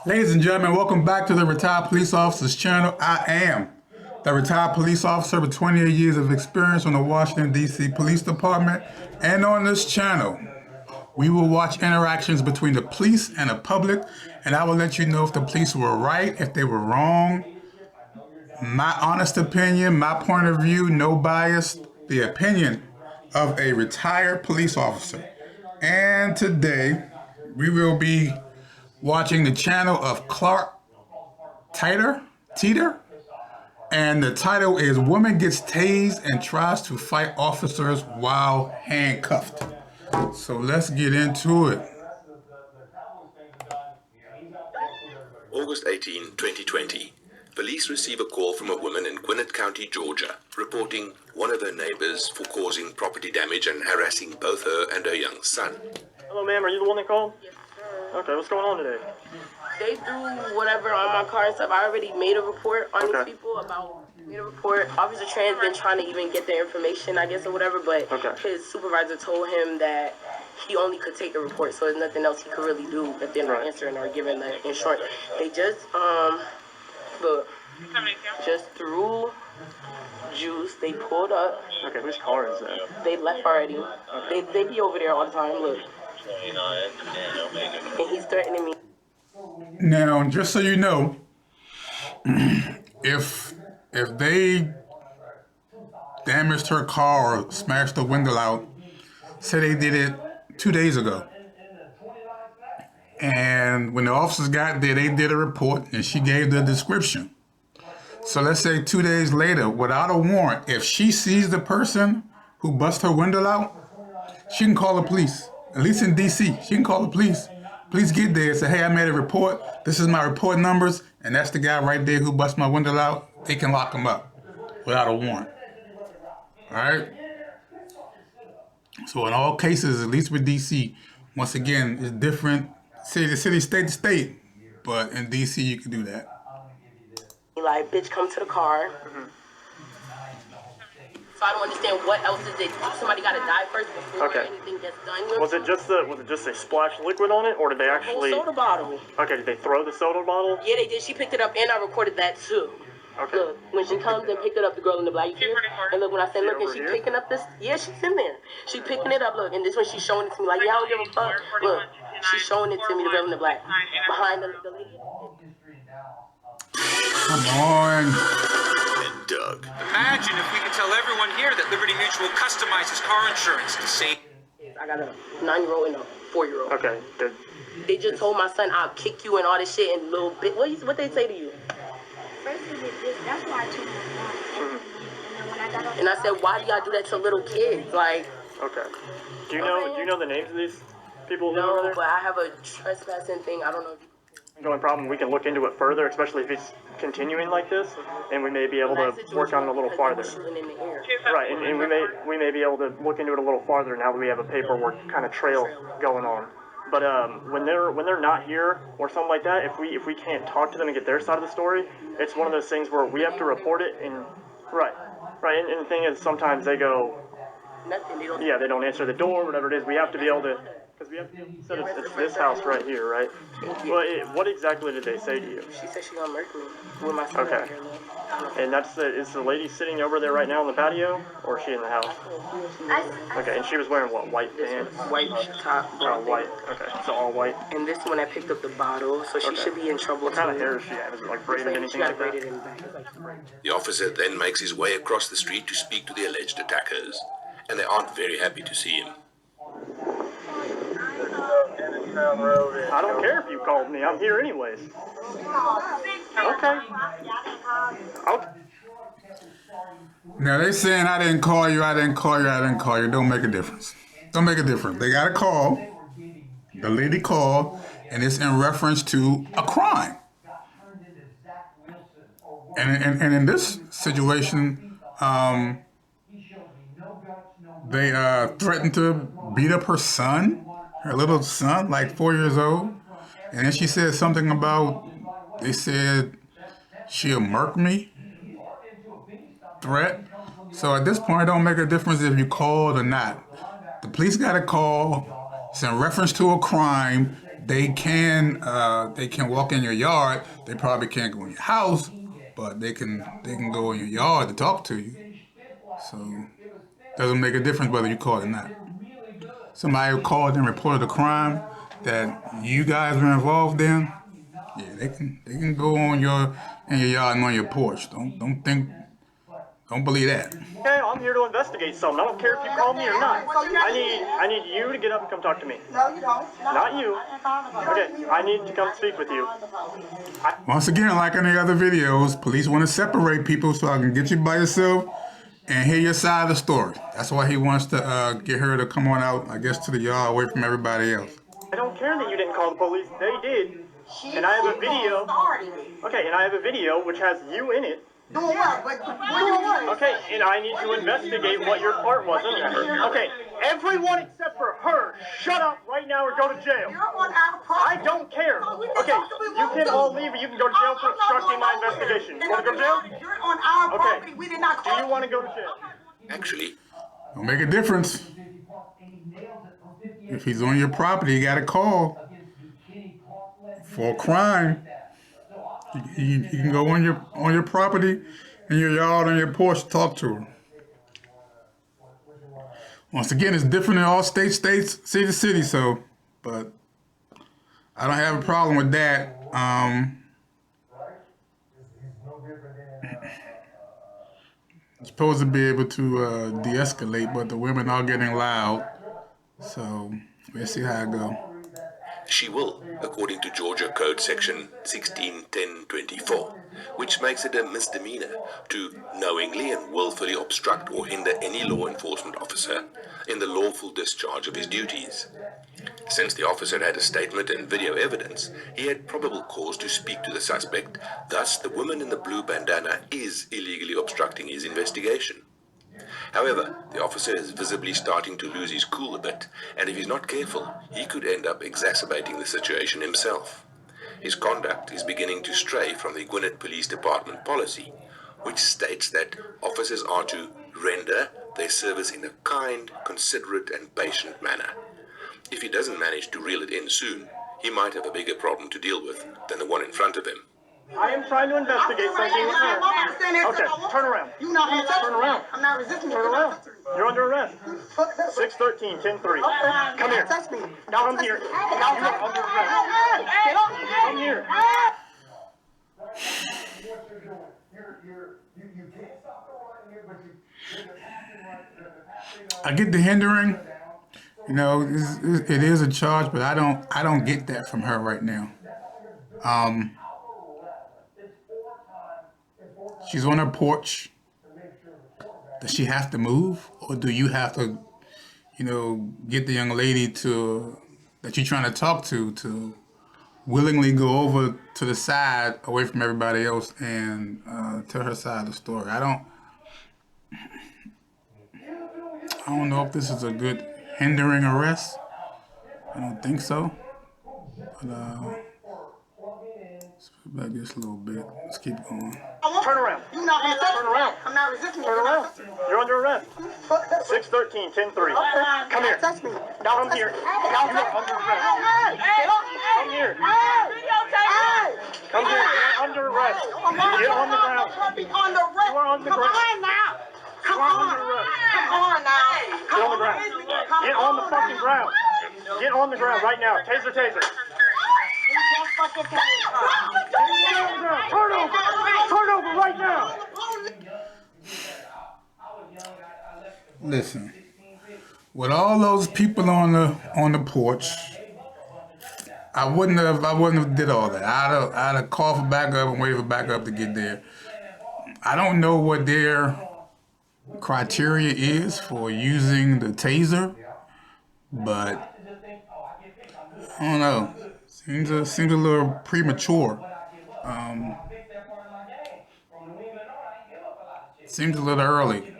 Ladies and gentlemen, welcome back to the Retired Police Officers channel. I am the retired police officer with 28 years of experience on the Washington, D.C. Police Department. And on this channel, we will watch interactions between the police and the public, and I will let you know if the police were right, if they were wrong. My honest opinion, my point of view, no bias, the opinion of a retired police officer. And today, we will be watching the channel of Clark Teeter, and the title is Woman Gets Tased and Tries to Fight Officers While Handcuffed. So let's get into it. August 18, 2020. Police receive a call from a woman in Gwinnett County, Georgia, reporting one of her neighbors for causing property damage and harassing both her and her young son. Hello, ma'am. Are you the one that called? Yes, sir. Okay, what's going on today? They threw whatever on my car and stuff. I already made a report on these people made a report. Officer Tran's been trying to even get their information, I guess, or whatever, but his supervisor told him that he only could take a report, so there's nothing else he could really do if they're not answering or giving the insurance. They just, just threw juice. They pulled up. Okay, whose car is that? They left already. Okay. They be over there all the time, look. And he's threatening me. Now, just so you know, if they damaged her car or smashed the window out, say they did it 2 days ago, and when the officers got there, they did a report and she gave the description. So let's say 2 days later, without a warrant, if she sees the person who bust her window out, she can call the police. At least in DC, she can call the police. Please get there and say, hey, I made a report. This is my report numbers, and that's the guy right there who bust my window out. They can lock him up without a warrant. All right? So in all cases, at least with DC, once again, it's different city to city, state to state. But in DC, you can do that. Like, bitch, come to the car. So I don't understand what else is it. Somebody got to die first before anything gets done. Was it just a splash liquid on it, or did they actually? A whole soda bottle. Okay, did they throw the soda bottle? Yeah, they did. She picked it up, and I recorded that too. Okay. Look, when she comes and picked it up, the girl in the black, you hear? And look, when I said, look, and she picking up this, yeah, she's in there. She picking it up, look, and this one she's showing it to me, like, yeah, I don't give a fuck. Look, she's showing it to me, the girl in the black, behind the lady. Come on. And Doug. Imagine if we could tell everyone here that Liberty Mutual customizes car insurance to save. I got a 9-year-old and a 4-year-old. Okay, good. They just told my son, I'll kick you and all this shit and little bit. What they say to you? First of it, that's why I told my mom. And I said, why do y'all do that to little kids? Like. Okay. Do you know the names of these people? No, but I have a trespassing thing. I don't know if you. Ongoing problem. We can look into it further, especially if it's continuing like this, and we may be able to work on it a little farther. Right, and we may be able to look into it a little farther now that we have a paperwork kind of trail going on. But when they're not here or something like that, if we can't talk to them and get their side of the story, it's one of those things where we have to report it. And right, and the thing is, sometimes they go, they don't answer the door, whatever it is. We have to be able to. Because we have to, it's this house right here, right? Well, what exactly did they say to you? She said she gonna murder me with my son right here. And is the lady sitting over there right now on the patio, or is she in the house? Okay, and she was wearing what, white pants? White top. Oh, white. Okay, so all white. And this one I picked up the bottle, so she should be in trouble. What kind of hair does she have? Is it like braided, anything like that? The officer then makes his way across the street to speak to the alleged attackers, and they aren't very happy to see him. I don't care if you called me. I'm here anyways. Okay. Now they saying I didn't call you. Don't make a difference. Don't make a difference. They got a call. The lady called, and it's in reference to a crime. And in this situation, they threatened to beat up her son. Her little son, like 4 years old. And then she said something about, they said she'll murk me. Threat. So at this point, it don't make a difference if you called or not. The police got a call. It's in reference to a crime. they can walk in your yard. They probably can't go in your house, but they can go in your yard to talk to you. So doesn't make a difference whether you call it or not. Somebody who called and reported a crime that you guys were involved in, yeah, they can go in your yard and on your porch. Don't believe that. Okay, I'm here to investigate something. I don't care if you call me or not. I need you to get up and come talk to me. No, you don't. No. Not you. Okay, I need to come speak with you. Once again, like in the other videos, police want to separate people so I can get you by yourself and hear your side of the story. That's why he wants to get her to come on out, I guess, to the yard away from everybody else. I don't care that you didn't call the police. They did. And I have a video. Okay, and I have a video which has you in it. Doing what? But doing what? Okay, and I need to investigate what your part was in there. Okay, everyone except for her, shut up right now or go to jail. I don't care. Okay, you can all leave or you can go to jail for obstructing my investigation. You want to go to jail? You're on our property. We did not Do you want to go to jail? Actually, Don't make a difference. If he's on your property, you got to call for a crime. You can go on your property, in your yard, on your porch, talk to her. Once again, it's different in all states, city to city. So, but I don't have a problem with that. Supposed to be able to de-escalate, but the women are getting loud. So let's see how it goes. she will, according to Georgia Code Section 161024, which makes it a misdemeanor to knowingly and willfully obstruct or hinder any law enforcement officer in the lawful discharge of his duties. Since the officer had a statement and video evidence, he had probable cause to speak to the suspect. Thus, the woman in the blue bandana is illegally obstructing his investigation. However, the officer is visibly starting to lose his cool a bit, and if he's not careful, he could end up exacerbating the situation himself. His conduct is beginning to stray from the Gwinnett Police Department policy, which states that officers are to render their service in a kind, considerate, and patient manner. If he doesn't manage to reel it in soon, he might have a bigger problem to deal with than the one in front of him. I am trying to investigate something with her. Okay, turn around. You're not going to touch Turn me. around. I'm not resisting. Turn around. You're under arrest. 613-10-3. Come here. Touch me. Come here. You are under arrest. Get up. Come here. I get the hindering. You know, it is a charge, but I don't get that from her right now. She's on her porch. Does she have to move, or do you have to, get the young lady that you're trying to talk to willingly go over to the side, away from everybody else, and tell her side of the story? I don't know if this is a good hindering arrest. I don't think so. But let's put it back just a little bit. Let's keep going. Turn around. You're not going to touch me. Turn around. I'm not resisting. Turn around. You're under arrest. 613-10-3. Come here. Touch me. Come here. You are under arrest. Come here. Come here. You're under arrest. Get on the ground. Be on the rest. You are on the Come ground. on now. Come You are on. under arrest. Come on now. Get on the ground. Get on the fucking ground. Get on the ground right now. Taser, taser. Get on the ground. Turn over. Turn over right now. Listen, with all those people on the porch, I wouldn't have did all that. I'd have called for backup and waited for backup to get there. I don't know what their criteria is for using the taser, but I don't know. Seems a little premature. Seems a little early.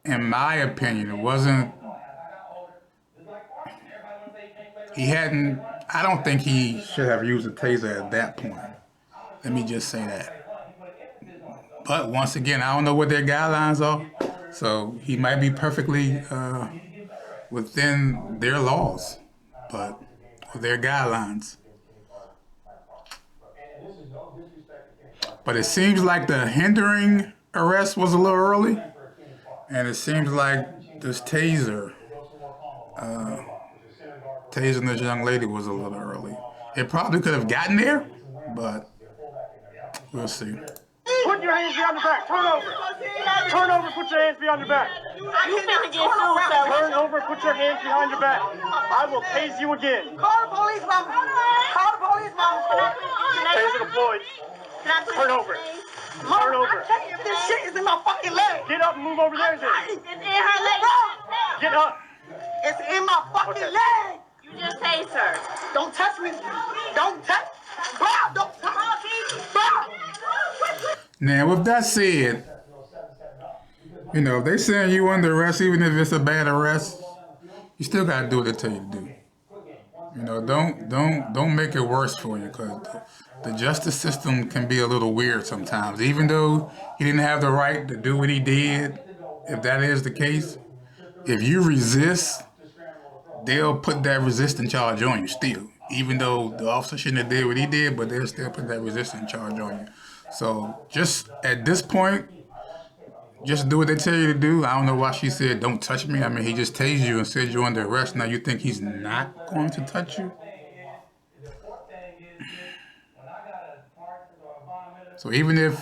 In my opinion, it wasn't. I don't think he should have used a taser at that point. Let me just say that. But once again, I don't know what their guidelines are, so he might be perfectly within their laws. But their guidelines. But it seems like the hindering arrest was a little early, and it seems like this tasing this young lady was a little early. It probably could have gotten there, but we'll see. Put your hands behind your back. Turn over. Turn over. Put your hands behind your back. You finna get sued, sir. Turn over. Put your hands behind your back. I will tase you again. Call the police, mama. Call the police, mama. Taser deployed. Turn over. Turn over. This shit is in my fucking leg. Get up and move over there, then. It's in her leg. Get up. It's in my fucking leg. You just say, sir. Don't touch me. Don't touch. Bro, don't touch me. Bro. Now, with that said, you know, if they saying you under arrest, even if it's a bad arrest, you still gotta do what they tell you to do. You know, don't make it worse for you, because the justice system can be a little weird sometimes. Even though he didn't have the right to do what he did, if that is the case, if you resist, they'll put that resistance charge on you still. Even though the officer shouldn't have did what he did, but they'll still put that resistance charge on you. So just at this point, just do what they tell you to do. I don't know why she said, don't touch me. I mean, he just tased you and said you're under arrest. Now you think he's not going to touch you? So even if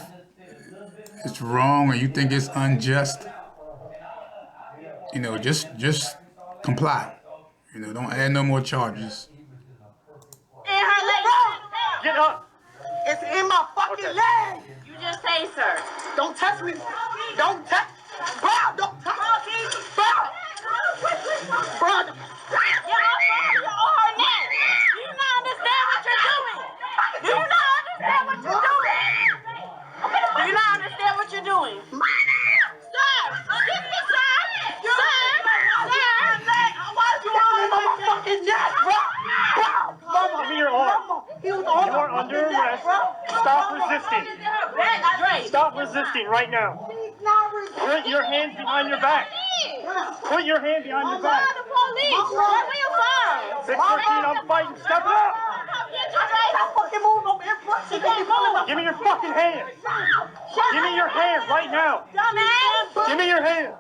it's wrong or you think it's unjust, you know, just comply. You know, don't add no more charges. Get up. It's in my fucking leg. You just say, sir. Don't touch me. Don't touch. Bro, don't touch me. Bro. Bro. You're on her neck. Do you not understand what you're doing? Do you not understand what you're doing? Do you not understand what you're doing? Sir, excuse me, sir. My fucking neck, bro. Give me your arm. You are under arrest. Stop resisting. Stop resisting right now. Put your hands behind your back. Put your hand behind your back. 613, I'm fighting. Step it up. Give me your fucking hand. Give me your hand right now. Give me your hand.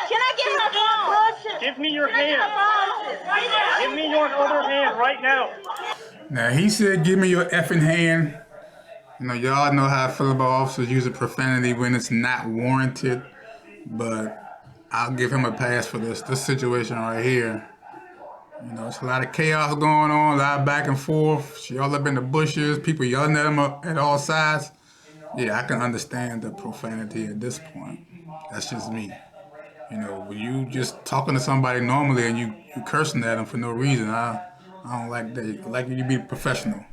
Can I get my phone? Give me your hand. Give me your other hand right now. Now, he said, give me your effing hand. You know, y'all know how I feel about officers using profanity when it's not warranted. But I'll give him a pass for this situation right here. You know, it's a lot of chaos going on, a lot of back and forth. She all up in the bushes, people yelling at him at all sides. Yeah, I can understand the profanity at this point. That's just me. You know, when you just talking to somebody normally and you cursing at them for no reason, I don't like that. I like you to be professional.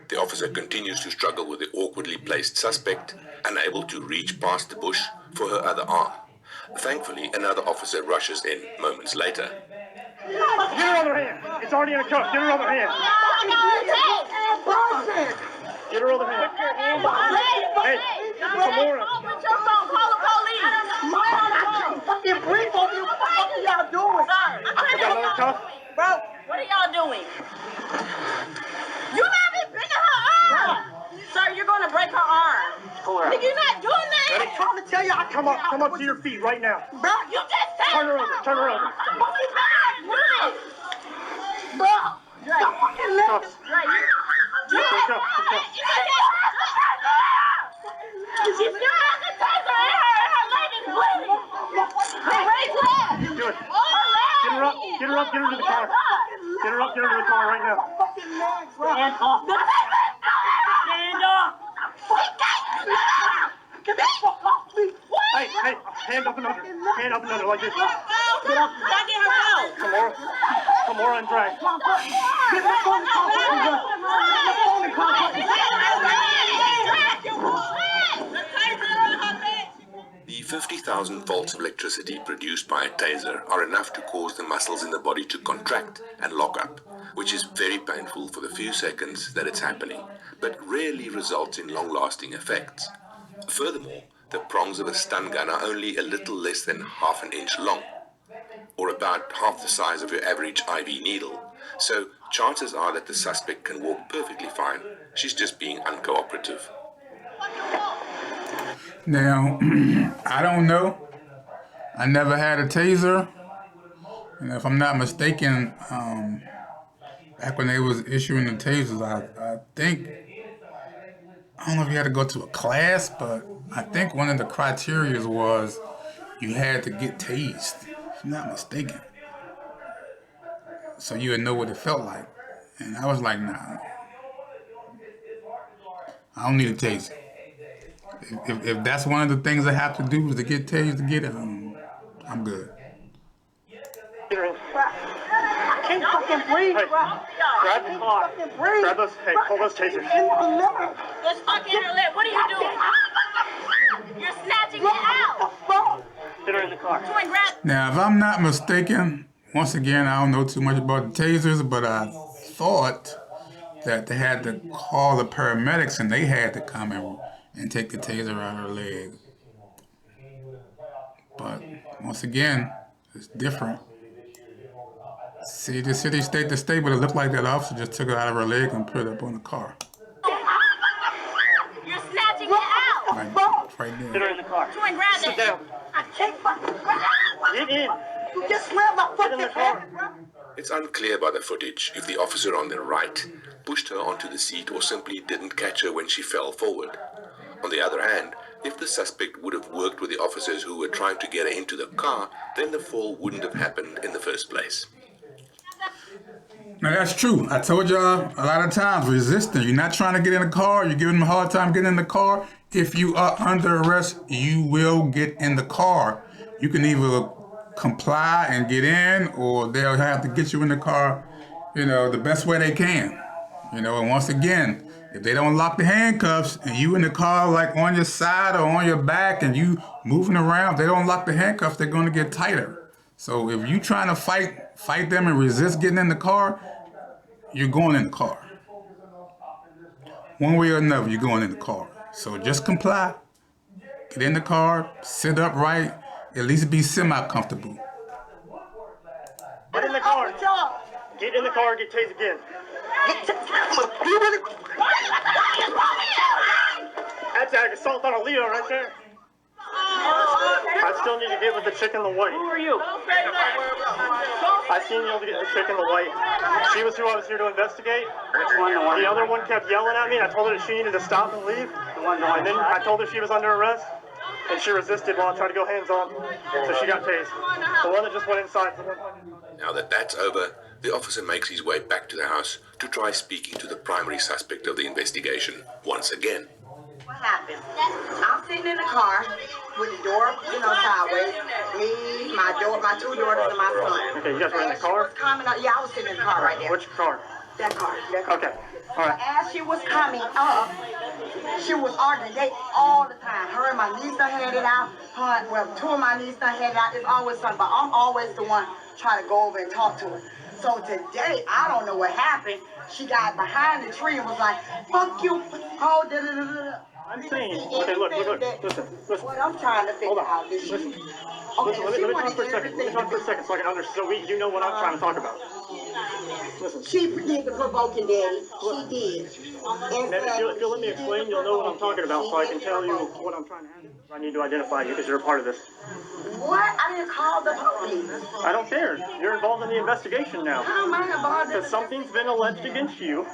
The officer continues to struggle with the awkwardly placed suspect, unable to reach past the bush for her other arm. Thankfully, another officer rushes in moments later. Get her other hand. It's already in a cuff. Get her other hand. Get her other hand. Hey, Samora. Fucking brief on you. What the fuck are y'all doing? You got another cuff? Bro, what are y'all doing? You haven't been to her arm. Sir, you're going to break her arm. Pull her out. You're not doing that. Ready? I'm trying to tell you, I Come up to your feet right now. Bro, You just said Turn her over. Turn her over. bro. The fucking leg Cuff. is... Good cuff. Good cuff. She's still has the taser in her leg is bleeding. Her right leg. Good. Get her up. Get her up. Get her to the car. Get her up. Get her to the car right now. fucking legs, bro. Stand up. Stand up. Get the fuck off me. Hey, hand up another. Hand up another like this. Get up. Back in her house. Come on and drag. Get the phone The 50,000 volts of electricity produced by a taser are enough to cause the muscles in the body to contract and lock up, which is very painful for the few seconds that it's happening, but rarely results in long-lasting effects. Furthermore, The prongs of a stun gun are only a little less than half an inch long, or about half the size of your average IV needle, so chances are that the suspect can walk perfectly fine. She's just being uncooperative. Now, I don't know. I never had a taser. And if I'm not mistaken, back when they was issuing the tasers, I think, I don't know if you had to go to a class, but I think one of the criteria was you had to get tased, if I'm not mistaken. So you would know what it felt like. And I was like, nah, I don't need a taser. If that's one of the things I have to do is to get tased to get it, I'm good. I can't fucking breathe, Hey, bro. grab the car. Grab those, hey, pull those tasers. Let's fucking let. What are you doing? You're snatching it out. Get her in the car. Join, grab. Now, if I'm not mistaken, once again, I don't know too much about the tasers, but I thought that they had to call the paramedics and they had to come and take the taser out of her leg. But once again, it's different. City to city, state to state, but it looked like that officer just took it out of her leg and put it up on the car. You're snatching it out. Right Get there. her in the car. Join, grab Sit it. down. I can't fucking breathe. Get in. You just slammed my Get in the fucking car. head, bro. It's unclear by the footage if the officer on the right pushed her onto the seat or simply didn't catch her when she fell forward. On the other hand, if the suspect would have worked with the officers who were trying to get her into the car, then the fall wouldn't have happened in the first place. Now that's true. I told y'all a lot of times, resisting. You're not trying to get in the car. You're giving them a hard time getting in the car. If you are under arrest, you will get in the car. You can either comply and get in, or they'll have to get you in the car, the best way they can. And once again, if they don't lock the handcuffs and you in the car like on your side or on your back and you moving around, if they don't lock the handcuffs, they're going to get tighter. So if you trying to fight them and resist getting in the car, you're going in the car. One way or another, you're going in the car. So just comply, get in the car, sit upright, at least be semi-comfortable. Get in the car. Get in the car and get tased again. That's ag assault on a Leo right there. I still need to get with the chick in the white. Who are you? I seen you get the chick in the white. She was who I was here to investigate. Which one? The other one kept yelling at me, and I told her that she needed to stop and leave. And then I told her she was under arrest, and she resisted while I tried to go hands-on. So she got tased. The one that just went inside. Now that that's over, the officer makes his way back to the house to try speaking to the primary suspect of the investigation once again. What happened? I'm sitting in the car with the door, sideways. Me, my two daughters, and my son. Okay, you guys were in the car? Yeah, I was sitting in the car right there. Which car? That car. Okay, all right. As she was coming up, she was arguing. They all the time. Her and my niece done had it out. Two of my nieces done had it out. It's always something, but I'm always the one trying to go over and talk to her. So today, I don't know what happened. She got behind the tree and was like, "Fuck you!" Oh, da da da da. I'm saying, okay, look, listen. What I'm trying to figure out is Listen, okay, let she me wanted talk for a second. Let me talk for a second so I can understand. So you know what I'm trying to talk about. Listen. She did the provoking, Daddy. She did. Maybe if you'll let me explain, you'll know what I'm talking about, so I can tell you what I'm trying to handle. I need to identify you because you're a part of this. What? I didn't call the police. I don't care. You're involved in the investigation now. How am I involved in Because something's been alleged against you,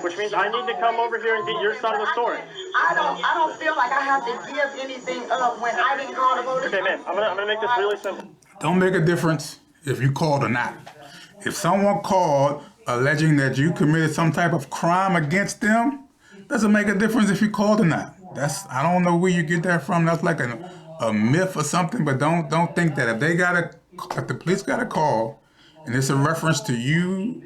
which means I need to come over here and get your side of the story. I don't feel like I have to give anything up when I didn't call the police. Okay, man, I'm gonna make this really simple. Don't make a difference if you called or not. If someone called alleging that you committed some type of crime against them, doesn't make a difference if you called or not. I don't know where you get that from. That's like a myth or something, but don't think that if the police got a call and it's a reference to you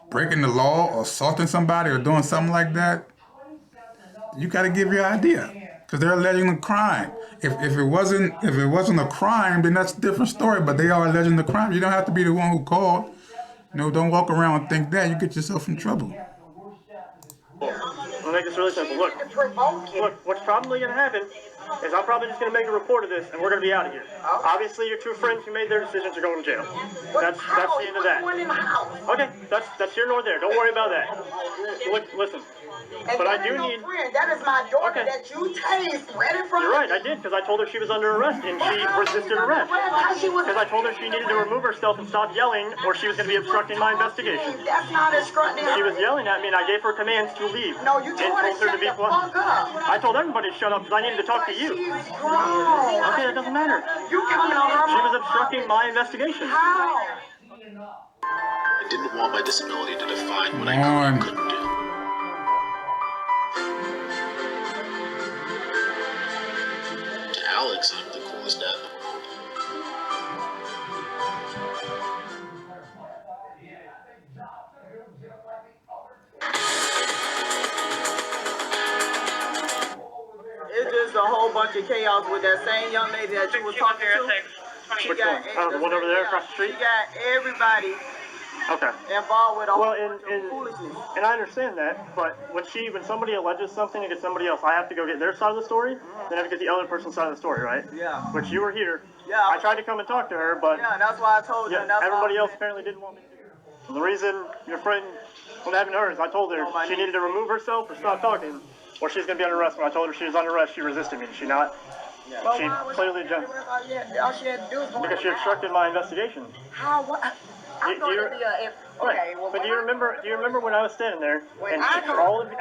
breaking the law or assaulting somebody or doing something like that, you got to give your idea because they're alleging a crime. If it wasn't a crime, then that's a different story. But they are alleging the crime. You don't have to be the one who called. Don't walk around and think that. You get yourself in trouble. I'll make this really simple. Look, what's probably gonna happen is I'm probably just going to make a report of this, and we're going to be out of here. Obviously, your two friends who made their decisions are going to jail. That's the end of that. Okay, that's here nor there. Don't worry about that. Look, listen. And but that I do ain't no need. Friend. That is my daughter Okay. that you tased right in front You're of right, I did, because I told her she was under arrest, and she resisted arrest. Because I told her she needed to remove herself and stop yelling, or she was going to be obstructing my investigation. That's not obstructing. She was yelling at me, and I gave her commands to leave. No, you told her to shut the fuck up. I told everybody to shut up because I needed to talk to you. She's grown. Okay, that doesn't matter. You coming on her? She was obstructing my investigation. How? I didn't want my disability to define what I could and couldn't do. To Alex, I'm the coolest dad in the world. It's just a whole bunch of chaos with that same young lady that you was talking to. She Which got one? The one over there across the street? She got everybody Okay. involved with a whole Well, bunch of foolishness. and I understand that, but when somebody alleges something against somebody else, I have to go get their side of the story, then I have to get the other person's side of the story, right? Yeah. But you were here. Yeah. I tried to come and talk to her, but Yeah, that's why I told you. yeah, and that's everybody why else apparently didn't want me to do it. The reason your friend was having hers, I told her she needed to remove herself or stop talking, or she's going to be under arrest. When I told her she was under arrest, she resisted me. Did she not? Well, She why was clearly she- just all she had to do was go because she in the house. obstructed my investigation. How? What? I'm Do going you- to be a. Right. Okay. Well, But do you remember when I was standing there and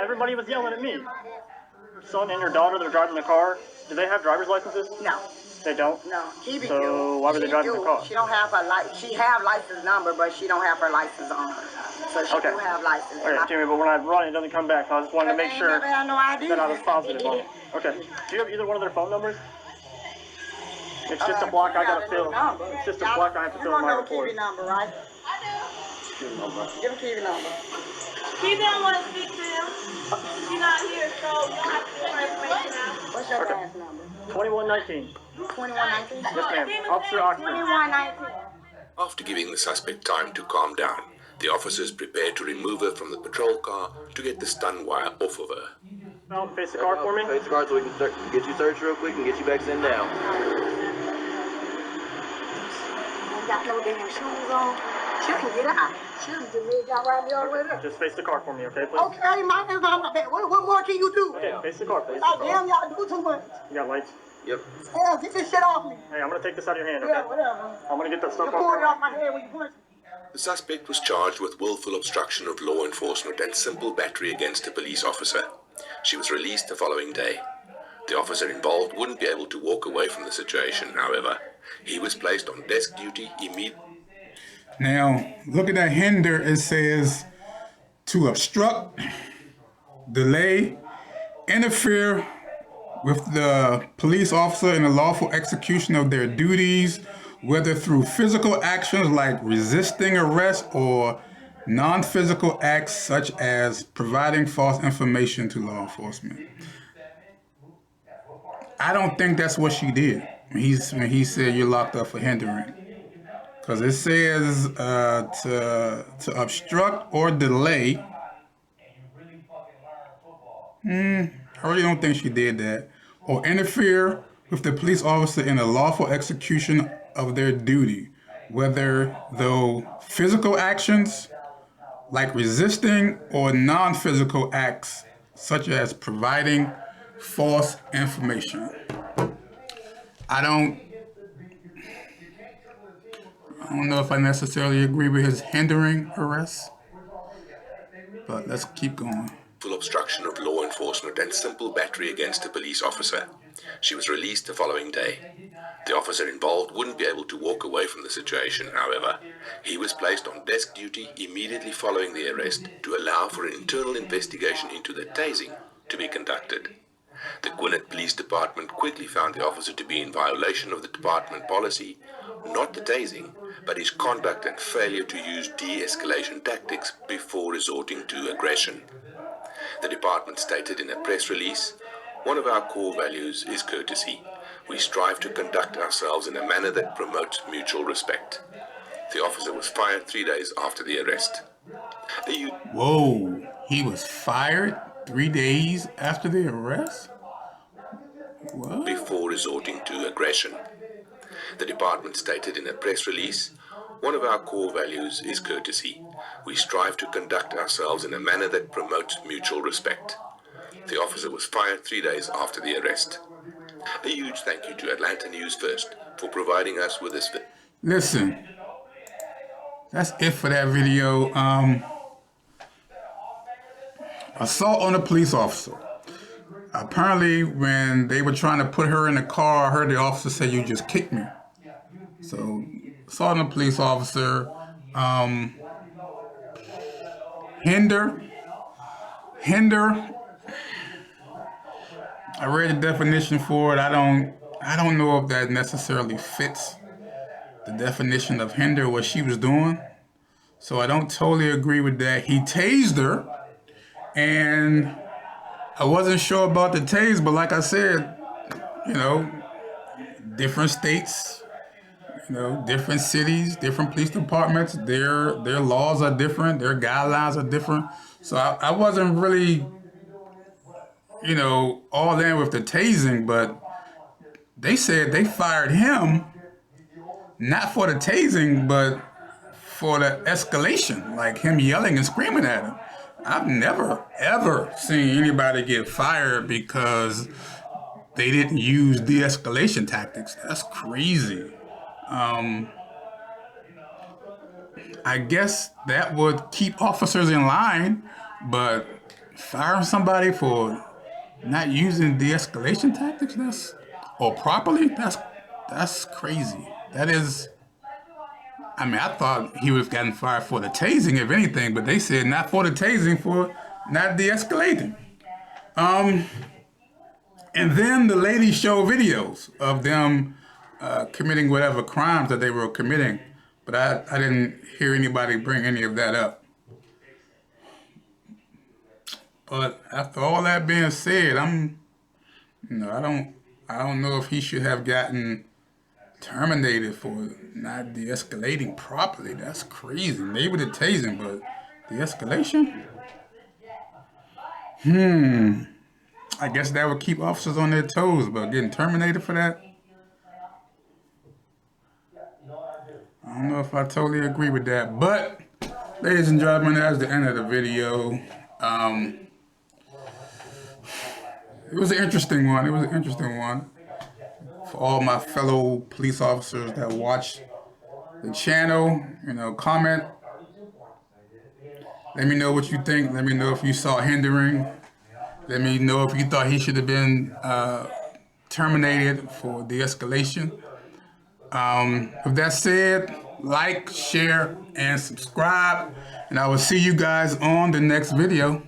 everybody was yelling at me? Your son and your daughter that are driving the car, do they have driver's licenses? No. They don't? No. Kibi So do. why were they She driving do. the car? She don't have her She have license number, but she don't have her license on her. So she Okay. do have license. Okay, Jimmy, but when I run, it doesn't come back. So I just wanted to make sure Never had no idea. that I was positive on it. Okay. Do you have either one of their phone numbers? It's just a block I gotta fill. It's just a block I have to fill in my report. Kibi number, right? Give a Kibi number. He didn't want to speak to him. She's not here, so you don't have to put her information out. What's your Okay. dad's number? 2119. 2119. Yes, ma'am. Officer Oxford. 2119. After giving the suspect time to calm down, the officers prepared to remove her from the patrol car to get the stun wire off of her. Now, face the car for me. Face the car so we can get you searched real quick and get you back sitting down. Got no damn shoes on. She can get out. She can just leave y'all right there all the way there. Just face the car for me, okay, please? Okay, my name is not bad. What more can you do? Okay, face the car, please. Oh, damn, y'all do too much. You got lights? Yep. Hell, get this shit off me. Hey, I'm gonna take this out of your hand, Yeah, okay? whatever. I'm gonna get that You stuff pulled it off. off my head when you punched me. The suspect was charged with willful obstruction of law enforcement and simple battery against a police officer. She was released the following day. The officer involved wouldn't be able to walk away from the situation, however. He was placed on desk duty immediately. Now, look at that hinder. It says to obstruct, delay, interfere with the police officer in the lawful execution of their duties, whether through physical actions like resisting arrest or non-physical acts such as providing false information to law enforcement. I don't think that's what she did when he said you're locked up for hindering. Because it says to obstruct or delay. I really don't think she did that. Or interfere with the police officer in a lawful execution of their duty, whether though physical actions like resisting or non-physical acts such as providing false information. I don't know if I necessarily agree with his hindering arrest, but let's keep going. Full obstruction of law enforcement and simple battery against a police officer. She was released the following day. The officer involved wouldn't be able to walk away from the situation, however. He was placed on desk duty immediately following the arrest to allow for an internal investigation into the tasing to be conducted. The Gwinnett Police Department quickly found the officer to be in violation of the department policy, not the tasing, but his conduct and failure to use de-escalation tactics before resorting to aggression. The department stated in a press release, "One of our core values is courtesy. We strive to conduct ourselves in a manner that promotes mutual respect." The officer was fired 3 days after the arrest. Whoa, he was fired 3 days after the arrest? before resorting to aggression. The department stated in a press release, "One of our core values is courtesy. We strive to conduct ourselves in a manner that promotes mutual respect." The officer was fired 3 days after the arrest. A huge thank you to Atlanta News First for providing us with this. Listen, that's it for that video. Assault on a police officer. Apparently, when they were trying to put her in the car, I heard the officer say, "You just kicked me." So, assault on a police officer. Hinder. I read the definition for it. I don't know if that necessarily fits the definition of hinder, what she was doing. So I don't totally agree with that. He tased her, and I wasn't sure about the tase, but like I said, you know, different states, different cities, different police departments, their laws are different, their guidelines are different. So I wasn't really, all in with the tasing, but they said they fired him not for the tasing, but for the escalation, like him yelling and screaming at him. I've never, ever seen anybody get fired because they didn't use de-escalation tactics. That's crazy. I guess that would keep officers in line, but firing somebody for not using de-escalation tactics, or properly, that's crazy. That is, I thought he was getting fired for the tasing, if anything, but they said not for the tasing, for not de-escalating. And then the ladies show videos of them committing whatever crimes that they were committing, but I didn't hear anybody bring any of that up. But after all that being said, I don't know if he should have gotten terminated for not de-escalating properly. That's crazy. Maybe the tasing, but de-escalation? I guess that would keep officers on their toes, but getting terminated for that? I don't know if I totally agree with that. But, ladies and gentlemen, that's the end of the video. It was an interesting one. For all my fellow police officers that watch the channel, comment. Let me know what you think. Let me know if you saw hindering. Let me know if you thought he should have been terminated for de-escalation. With that said, like, share, and subscribe. And I will see you guys on the next video.